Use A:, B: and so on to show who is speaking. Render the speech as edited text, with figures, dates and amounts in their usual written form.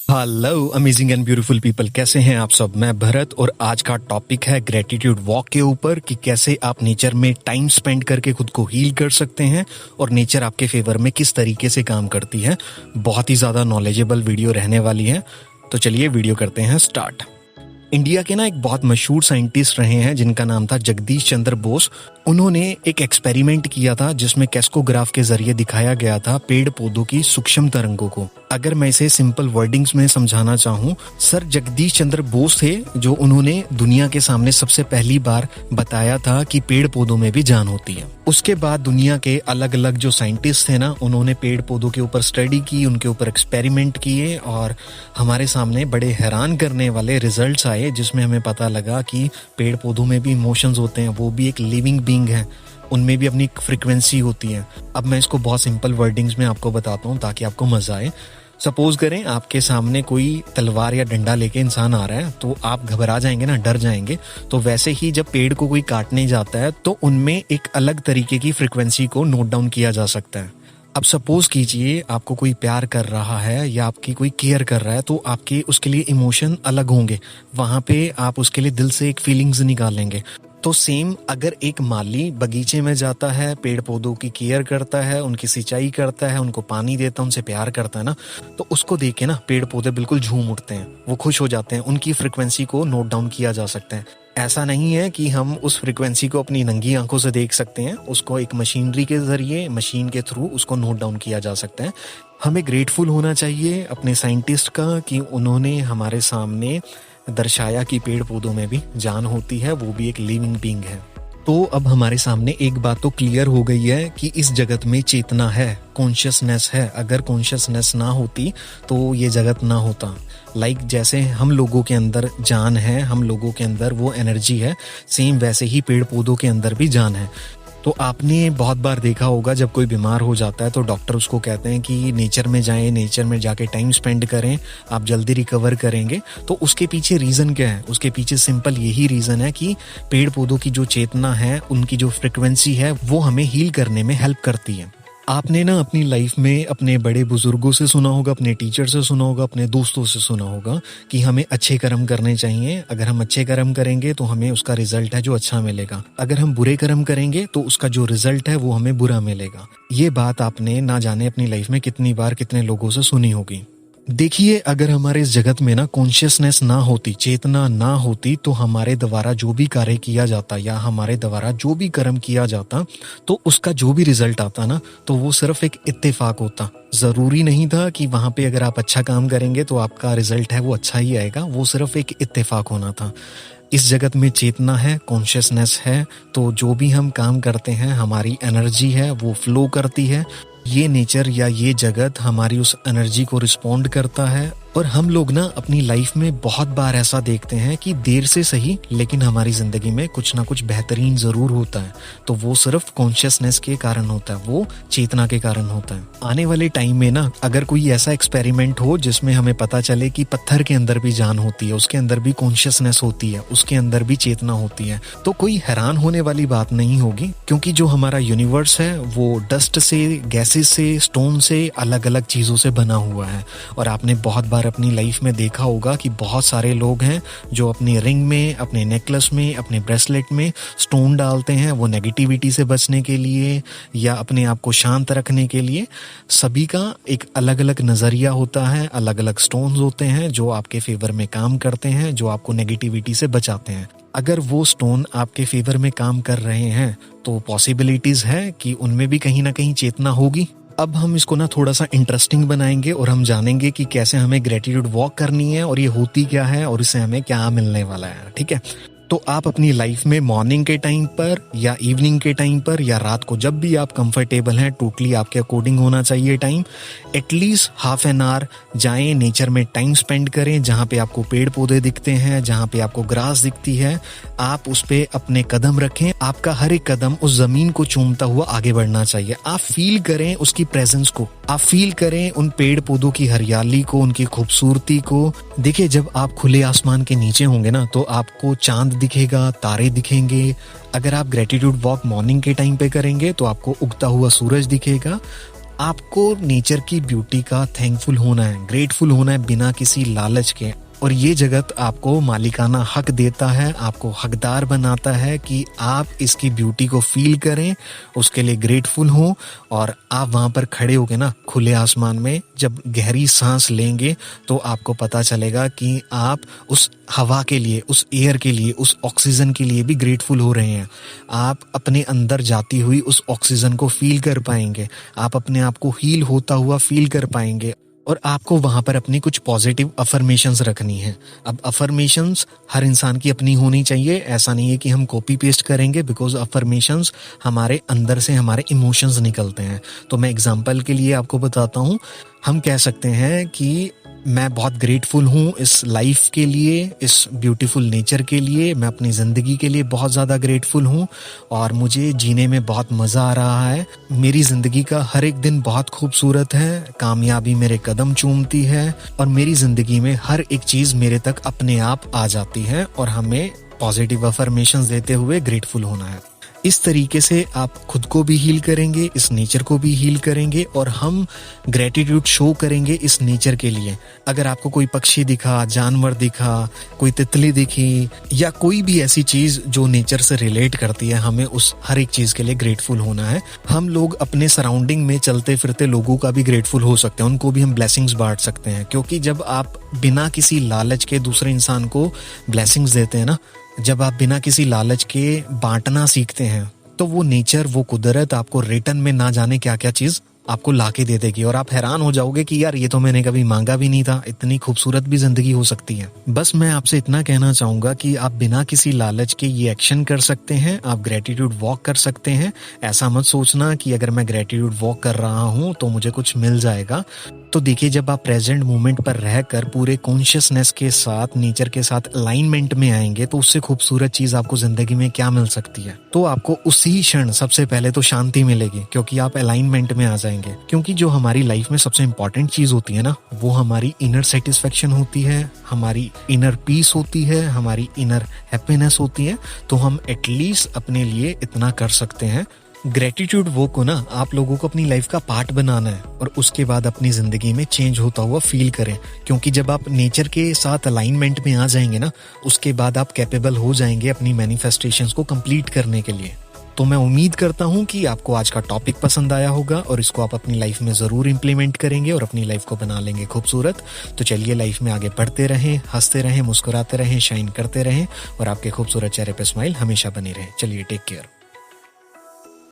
A: Hello amazing and beautiful people, कैसे हैं आप सब। मैं भरत और आज का टॉपिक है ग्रेटिट्यूड वॉक के ऊपर कि कैसे आप नेचर में टाइम स्पेंड करके खुद को हील कर सकते हैं और नेचर आपके फेवर में किस तरीके से काम करती है। बहुत ही ज़्यादा नॉलेजेबल वीडियो रहने वाली है, तो चलिए वीडियो करते हैं स्टार्ट। इंडिया के एक बहुत मशहूर साइंटिस्ट रहे हैं जिनका नाम था जगदीश चंद्र बोस। उन्होंने एक एक्सपेरिमेंट किया था जिसमें कैस्कोग्राफ के जरिए दिखाया गया था पेड़ पौधों की सूक्ष्म तरंगों को। अगर मैं इसे सिंपल वर्डिंग्स में समझाना चाहूँ, सर जगदीश चंद्र बोस थे जो उन्होंने दुनिया के सामने सबसे पहली बार बताया था कि पेड़ पौधों में भी जान होती है। उसके बाद दुनिया के अलग अलग जो साइंटिस्ट थे ना, उन्होंने पेड़ पौधों के ऊपर स्टडी की, उनके ऊपर एक्सपेरिमेंट किए और हमारे सामने बड़े हैरान करने वाले रिजल्ट्स आए जिसमें हमें पता लगा कि पेड़ पौधों में भी इमोशंस होते हैं, वो भी एक लिविंग बीइंग है, उनमें भी अपनी फ्रीक्वेंसी होती है। अब मैं इसको बहुत सिंपल वर्डिंग्स में आपको बताता हूँ ताकि आपको मजा आए। सपोज करें आपके सामने कोई तलवार या डंडा लेके इंसान आ रहा है तो आप घबरा जाएंगे ना, डर जाएंगे। तो वैसे ही जब पेड़ को कोई काटने जाता है तो उनमें एक अलग तरीके की फ्रीक्वेंसी को नोट डाउन किया जा सकता है। अब सपोज कीजिए आपको कोई प्यार कर रहा है या आपकी कोई केयर कर रहा है तो आपके उसके लिए इमोशन अलग होंगे, वहाँ पे आप उसके लिए दिल से एक फीलिंग्स निकालेंगे। तो सेम अगर एक माली बगीचे में जाता है, पेड़ पौधों की केयर करता है, उनकी सिंचाई करता है, उनको पानी देता है, उनसे प्यार करता है ना, तो उसको देख के ना पेड़ पौधे बिल्कुल झूम उठते हैं, वो खुश हो जाते हैं। उनकी फ्रिक्वेंसी को नोट डाउन किया जा सकता है। ऐसा नहीं है कि हम उस फ्रिक्वेंसी को अपनी नंगी आंखों से देख सकते हैं, उसको एक मशीनरी के जरिए, मशीन के थ्रू उसको नोट डाउन किया जा सकता है। हमें ग्रेटफुल होना चाहिए अपने साइंटिस्ट का कि उन्होंने हमारे सामने दर्शाया कि पेड़ पौधों में भी जान होती है, वो भी एक लिविंग बीइंग है। तो अब हमारे सामने एक बात तो क्लियर हो गई है कि इस जगत में चेतना है, कॉन्शियसनेस है। अगर कॉन्शियसनेस ना होती तो ये जगत ना होता। लाइक जैसे हम लोगों के अंदर जान है, हम लोगों के अंदर वो एनर्जी है, सेम वैसे ही पेड़ पौधों के अंदर भी जान है। तो आपने बहुत बार देखा होगा जब कोई बीमार हो जाता है तो डॉक्टर उसको कहते हैं कि नेचर में जाएं, नेचर में जाके टाइम स्पेंड करें, आप जल्दी रिकवर करेंगे। तो उसके पीछे रीज़न क्या है? उसके पीछे सिंपल यही रीज़न है कि पेड़ पौधों की जो चेतना है, उनकी जो फ्रिक्वेंसी है, वो हमें हील करने में हेल्प करती है। आपने ना अपनी लाइफ में अपने बड़े बुजुर्गों से सुना होगा, अपने टीचर से सुना होगा, अपने दोस्तों से सुना होगा कि हमें अच्छे कर्म करने चाहिए। अगर हम अच्छे कर्म करेंगे तो हमें उसका रिजल्ट है जो अच्छा मिलेगा। अगर हम बुरे कर्म करेंगे तो उसका जो रिजल्ट है वो हमें बुरा मिलेगा। ये बात आपने ना जाने अपनी लाइफ में कितनी बार कितने लोगों से सुनी होगी। देखिए, अगर हमारे इस जगत में ना कॉन्शियसनेस ना होती, चेतना ना होती, तो हमारे द्वारा जो भी कार्य किया जाता या हमारे द्वारा जो भी कर्म किया जाता तो उसका जो भी रिजल्ट आता ना, तो वो सिर्फ एक इत्तेफाक होता। ज़रूरी नहीं था कि वहाँ पे अगर आप अच्छा काम करेंगे तो आपका रिजल्ट है वो अच्छा ही आएगा, वो सिर्फ एक इत्तेफाक होना था। इस जगत में चेतना है, कॉन्शियसनेस है, तो जो भी हम काम करते हैं, हमारी एनर्जी है वो फ्लो करती है। ये नेचर या ये जगत हमारी उस एनर्जी को रिस्पॉन्ड करता है। और हम लोग ना अपनी लाइफ में बहुत बार ऐसा देखते हैं कि देर से सही लेकिन हमारी जिंदगी में कुछ ना कुछ बेहतरीन जरूर होता है। तो वो सिर्फ कॉन्शियसनेस के कारण होता है, वो चेतना के कारण होता है। आने वाले टाइम में ना अगर कोई ऐसा एक्सपेरिमेंट हो जिसमें हमें पता चले कि पत्थर के अंदर भी जान होती है, उसके अंदर भी कॉन्शियसनेस होती है, उसके अंदर भी चेतना होती है, तो कोई हैरान होने वाली बात नहीं होगी, क्योंकि जो हमारा यूनिवर्स है वो डस्ट से, गैसेस से, स्टोन से, अलग अलग चीजों से बना हुआ है। और आपने बहुत बार अपनी लाइफ में देखा होगा कि बहुत सारे लोग हैं जो अपनी रिंग में, अपने नेकलेस में, अपने ब्रेसलेट में स्टोन डालते हैं, वो नेगेटिविटी से बचने के लिए या अपने आप को शांत रखने के लिए। सभी का एक अलग अलग नजरिया होता है, अलग अलग स्टोन्स होते हैं जो आपके फेवर में काम करते हैं, जो आपको नेगेटिविटी से बचाते हैं। अगर वो स्टोन आपके फेवर में काम कर रहे हैं तो पॉसिबिलिटीज है कि उनमें भी कहीं ना कहीं चेतना होगी। अब हम इसको ना थोड़ा सा इंटरेस्टिंग बनाएंगे और हम जानेंगे कि कैसे हमें ग्रेटिट्यूड वॉक करनी है और ये होती क्या है और इससे हमें क्या मिलने वाला है। ठीक है, तो आप अपनी लाइफ में मॉर्निंग के टाइम पर या इवनिंग के टाइम पर या रात को, जब भी आप कंफर्टेबल हैं, टोटली आपके अकॉर्डिंग होना चाहिए time, at least half an hour जाएं, नेचर में टाइम स्पेंड करें। जहाँ पे आपको पेड़ पौधे दिखते हैं, जहाँ पे आपको ग्रास दिखती है, आप उस पे अपने कदम रखें। आपका हर एक कदम उस जमीन को चूमता हुआ आगे बढ़ना चाहिए। आप फील करें उसकी प्रेजेंस को, आप फील करें उन पेड़ पौधों की हरियाली को, उनकी खूबसूरती को। देखिए, जब आप खुले आसमान के नीचे होंगे ना तो आपको चांद दिखेगा, तारे दिखेंगे। अगर आप ग्रेटिट्यूड वॉक मॉर्निंग के टाइम पे करेंगे तो आपको उगता हुआ सूरज दिखेगा। आपको नेचर की ब्यूटी का थैंकफुल होना है, ग्रेटफुल होना है बिना किसी लालच के। और ये जगत आपको मालिकाना हक देता है, आपको हकदार बनाता है कि आप इसकी ब्यूटी को फील करें, उसके लिए ग्रेटफुल हों। और आप वहाँ पर खड़े होके ना खुले आसमान में जब गहरी सांस लेंगे तो आपको पता चलेगा कि आप उस हवा के लिए, उस एयर के लिए, उस ऑक्सीजन के लिए भी ग्रेटफुल हो रहे हैं। आप अपने अंदर जाती हुई उस ऑक्सीजन को फील कर पाएंगे, आप अपने आप को हील होता हुआ फील कर पाएंगे। और आपको वहाँ पर अपनी कुछ पॉजिटिव अफर्मेशंस रखनी है। अब अफर्मेशंस हर इंसान की अपनी होनी चाहिए, ऐसा नहीं है कि हम कॉपी पेस्ट करेंगे, बिकॉज अफर्मेशंस हमारे अंदर से हमारे इमोशंस निकलते हैं। तो मैं एग्जांपल के लिए आपको बताता हूँ। हम कह सकते हैं कि मैं बहुत ग्रेटफुल हूँ इस लाइफ के लिए, इस ब्यूटीफुल नेचर के लिए, मैं अपनी ज़िंदगी के लिए बहुत ज़्यादा ग्रेटफुल हूँ और मुझे जीने में बहुत मज़ा आ रहा है। मेरी ज़िंदगी का हर एक दिन बहुत खूबसूरत है, कामयाबी मेरे कदम चूमती है और मेरी ज़िंदगी में हर एक चीज़ मेरे तक अपने आप आ जाती है। और हमें पॉजिटिव अफर्मेशंस देते हुए ग्रेटफुल होना है। इस तरीके से आप खुद को भी हील करेंगे, इस नेचर को भी हील करेंगे और हम ग्रेटिट्यूड शो करेंगे इस नेचर के लिए। अगर आपको कोई पक्षी दिखा, जानवर दिखा, कोई तितली दिखी या कोई भी ऐसी चीज़ जो नेचर से रिलेट करती है, हमें उस हर एक चीज़ के लिए ग्रेटफुल होना है। हम लोग अपने सराउंडिंग में चलते फिरते लोगों का भी ग्रेटफुल हो सकते हैं, उनको भी हम ब्लेसिंग्स बांट सकते हैं। क्योंकि जब आप बिना किसी लालच के दूसरे इंसान को ब्लेसिंग्स देते हैं ना, जब आप बिना किसी लालच के बांटना सीखते हैं, तो वो नेचर, वो कुदरत आपको रिटर्न में ना जाने क्या क्या चीज़ आपको लाके दे देगी और आप हैरान हो जाओगे कि यार ये तो मैंने कभी मांगा भी नहीं था, इतनी खूबसूरत भी जिंदगी हो सकती है। बस मैं आपसे इतना कहना चाहूँगा कि आप बिना किसी लालच के ये एक्शन कर सकते हैं, आप ग्रेटिट्यूड वॉक कर सकते हैं। ऐसा मत सोचना कि अगर मैं ग्रेटिट्यूड वॉक कर रहा हूँ तो मुझे कुछ मिल जाएगा। तो देखिए, जब आप प्रेजेंट मोमेंट पर रहकर पूरे कॉन्शियसनेस के साथ, नेचर के साथ अलाइनमेंट में आएंगे तो उससे खूबसूरत चीज़ आपको ज़िंदगी में क्या मिल सकती है। तो आपको उसी क्षण सबसे पहले तो शांति मिलेगी, क्योंकि आप अलाइनमेंट में आ जाएंगे। क्योंकि जो हमारी लाइफ में सबसे इंपॉर्टेंट चीज़ होती है ना, वो हमारी इनर सेटिस्फेक्शन होती है, हमारी इनर पीस होती है, हमारी इनर हैप्पीनेस होती है। तो हम एटलीस्ट अपने लिए इतना कर सकते हैं। ग्रेटिट्यूड वो को ना आप लोगों को अपनी लाइफ का पार्ट बनाना है और उसके बाद अपनी जिंदगी में चेंज होता हुआ फील करें। क्योंकि जब आप नेचर के साथ अलाइनमेंट में आ जाएंगे ना, उसके बाद आप कैपेबल हो जाएंगे अपनी मैनिफेस्टेशंस को कंप्लीट करने के लिए। तो मैं उम्मीद करता हूँ कि आपको आज का टॉपिक पसंद आया होगा और इसको आप अपनी लाइफ में ज़रूर इंप्लीमेंट करेंगे और अपनी लाइफ को बना लेंगे खूबसूरत। तो चलिए, लाइफ में आगे बढ़ते रहें, हंसते रहें, मुस्कुराते रहें, शाइन करते रहें और आपके खूबसूरत चेहरे पे स्माइल हमेशा बनी रहे। चलिए, टेक केयर।